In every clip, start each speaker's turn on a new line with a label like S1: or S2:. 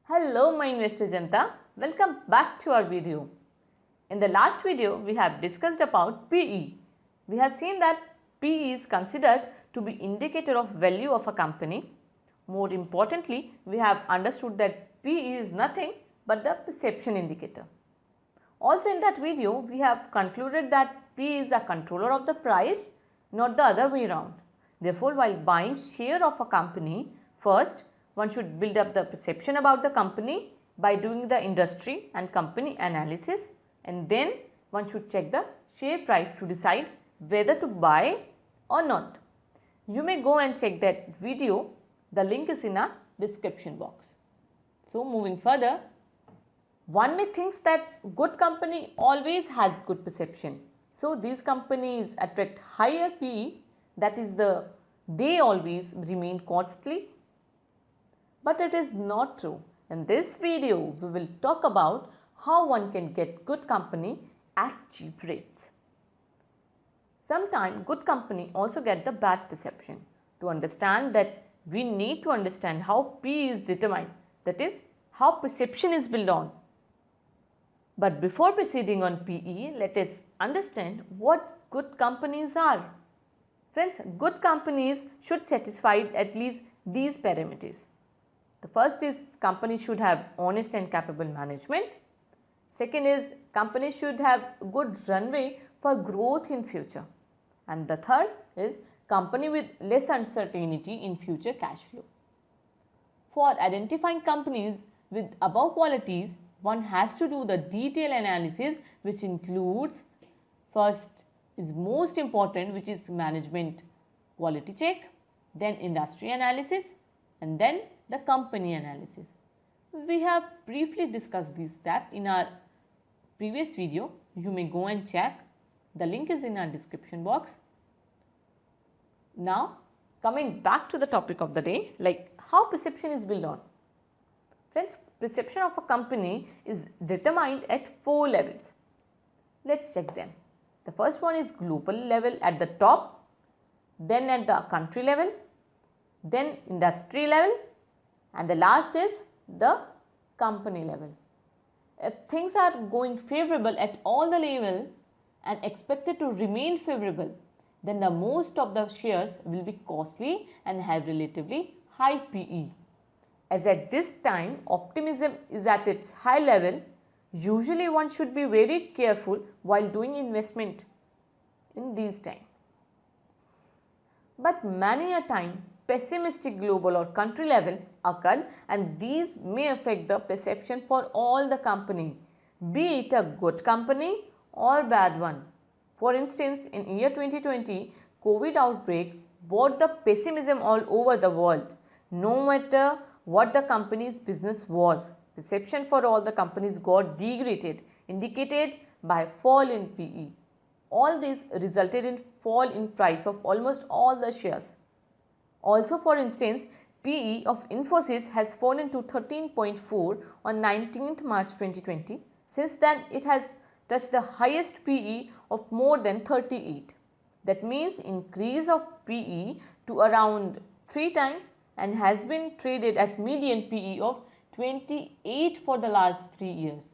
S1: Hello my investor Janta, welcome back to our video. In the last video we have discussed about PE. We have seen that PE is considered to be indicator of value of a company. More importantly, we have understood that PE is nothing but the perception indicator. Also in that video we have concluded that PE is a controller of the price, not the other way around. Therefore, while buying share of a company, first one should build up the perception about the company by doing the industry and company analysis, and then one should check the share price to decide whether to buy or not. You may go and check that video, the link is in our description box. So moving further, one may think that good company always has good perception. So these companies attract higher PE, that is they always remain costly. But it is not true. In this video, we will talk about how one can get good company at cheap rates. Sometimes good company also get the bad perception. To understand that, we need to understand how PE is determined, that is how perception is built on. But before proceeding on PE, let us understand what good companies are. Friends, good companies should satisfy at least these parameters. The first is company should have honest and capable management. Second is company should have good runway for growth in future. And the third is company with less uncertainty in future cash flow. For identifying companies with above qualities, one has to do the detailed analysis, which includes, first is most important, which is management quality check, then industry analysis, and then the company analysis. We have briefly discussed this step in our previous video. You may go and check. The link is in our description box. Now coming back to the topic of the day, like how perception is built on. Friends, perception of a company is determined at 4 levels. Let's check them. The first one is global level at the top, then at the country level, then industry level, and the last is the company level. If things are going favorable at all the level and expected to remain favorable, then the most of the shares will be costly and have relatively high PE. As at this time optimism is at its high level, usually one should be very careful while doing investment in these times. But many a time pessimistic global or country level occur, and these may affect the perception for all the company, be it a good company or bad one. For instance, in year 2020, COVID outbreak brought the pessimism all over the world. No matter what the company's business was, perception for all the companies got degraded, indicated by fall in PE. All this resulted in fall in price of almost all the shares. Also, for instance, PE of Infosys has fallen to 13.4 on 19th March 2020. Since then, it has touched the highest PE of more than 38. That means increase of PE to around 3 times and has been traded at median PE of 28 for the last 3 years.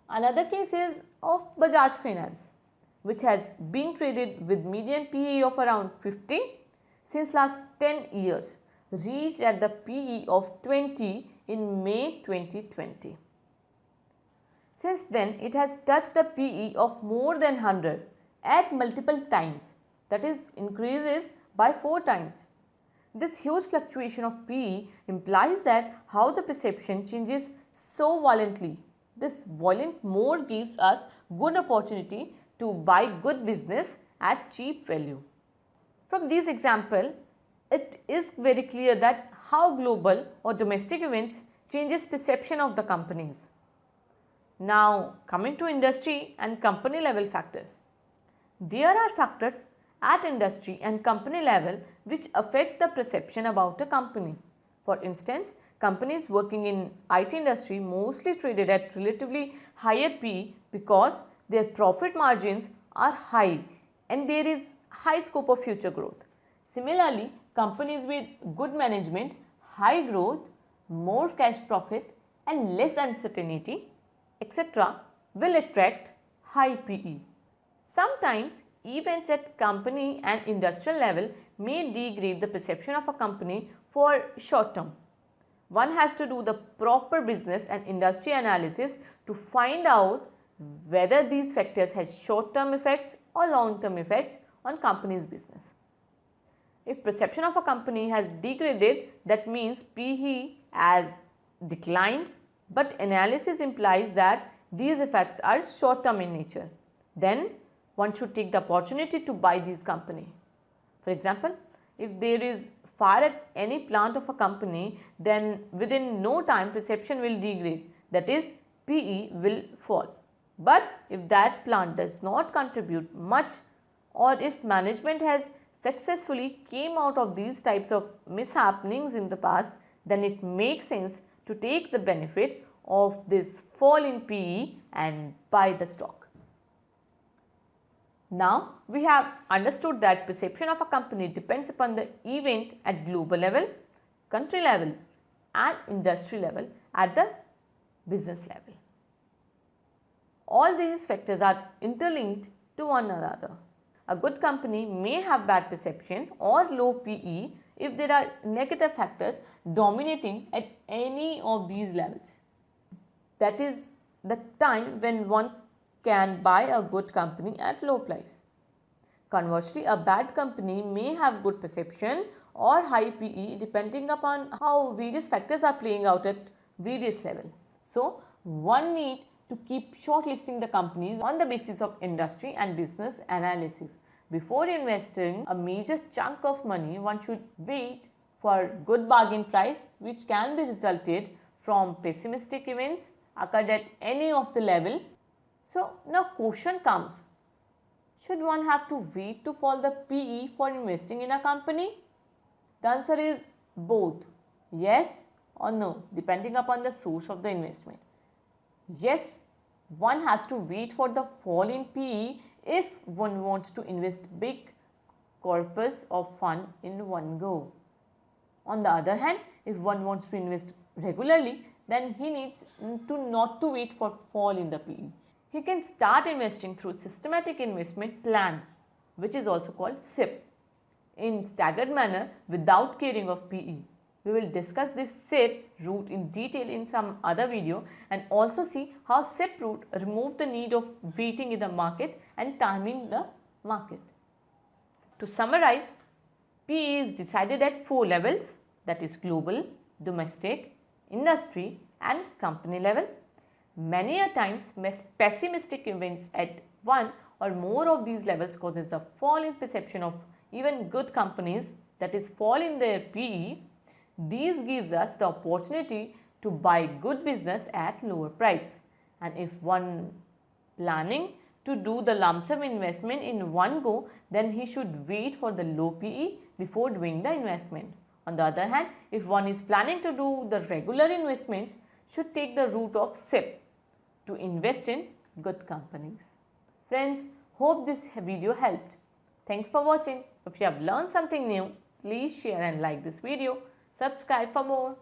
S1: Another case is of Bajaj Finance, which has been traded with median PE of around 50 since last 10 years, reached at the PE of 20 in May 2020. Since then, it has touched the PE of more than 100 at multiple times, that is increases by 4 times. This huge fluctuation of PE implies that how the perception changes so violently. This violent mode gives us good opportunity to buy good business at cheap value. From this example, it is very clear that how global or domestic events changes perception of the companies. Now coming to industry and company level factors. There are factors at industry and company level which affect the perception about a company. For instance, companies working in IT industry mostly traded at relatively higher PE because their profit margins are high and there is high scope of future growth. Similarly, companies with good management, high growth, more cash profit and less uncertainty, etc., will attract high PE. Sometimes events at company and industrial level may degrade the perception of a company for short term. One has to do the proper business and industry analysis to find out whether these factors has short term effects or long term effects on company's business. If perception of a company has degraded, that means PE has declined, but analysis implies that these effects are short term in nature. Then one should take the opportunity to buy these company. For example, if there is fire at any plant of a company, then within no time perception will degrade, that is PE will fall. But if that plant does not contribute much, or if management has successfully came out of these types of mishappenings in the past, then it makes sense to take the benefit of this fall in PE and buy the stock. Now, we have understood that perception of a company depends upon the event at global level, country level and industry level at the business level. All these factors are interlinked to one another. A good company may have bad perception or low PE if there are negative factors dominating at any of these levels. That is the time when one can buy a good company at low price. Conversely, a bad company may have good perception or high PE depending upon how various factors are playing out at various levels. So, one need to keep shortlisting the companies on the basis of industry and business analysis. Before investing a major chunk of money, one should wait for good bargain price which can be resulted from pessimistic events occurred at any of the level. So, now question comes, should one have to wait to fall the PE for investing in a company? The answer is both, yes or no, depending upon the source of the investment. Yes, one has to wait for the fall in PE if one wants to invest big corpus of fund in one go. On the other hand, if one wants to invest regularly, then he needs not to wait for fall in the PE. He can start investing through systematic investment plan, which is also called SIP, in staggered manner without caring of PE. We will discuss this SIP route in detail in some other video and also see how SIP route remove the need of waiting in the market and timing the market. To summarize, PE is decided at 4 levels, that is global, domestic, industry and company level. Many a times pessimistic events at one or more of these levels causes the fall in perception of even good companies, that is fall in their PE. These gives us the opportunity to buy good business at lower price, and if one planning to do the lump sum investment in one go, then he should wait for the low PE before doing the investment. On the other hand, if one is planning to do the regular investments, should take the route of SIP to invest in good companies. Friends, hope this video helped. Thanks for watching. If you have learned something new, please share and like this video. Subscribe for more.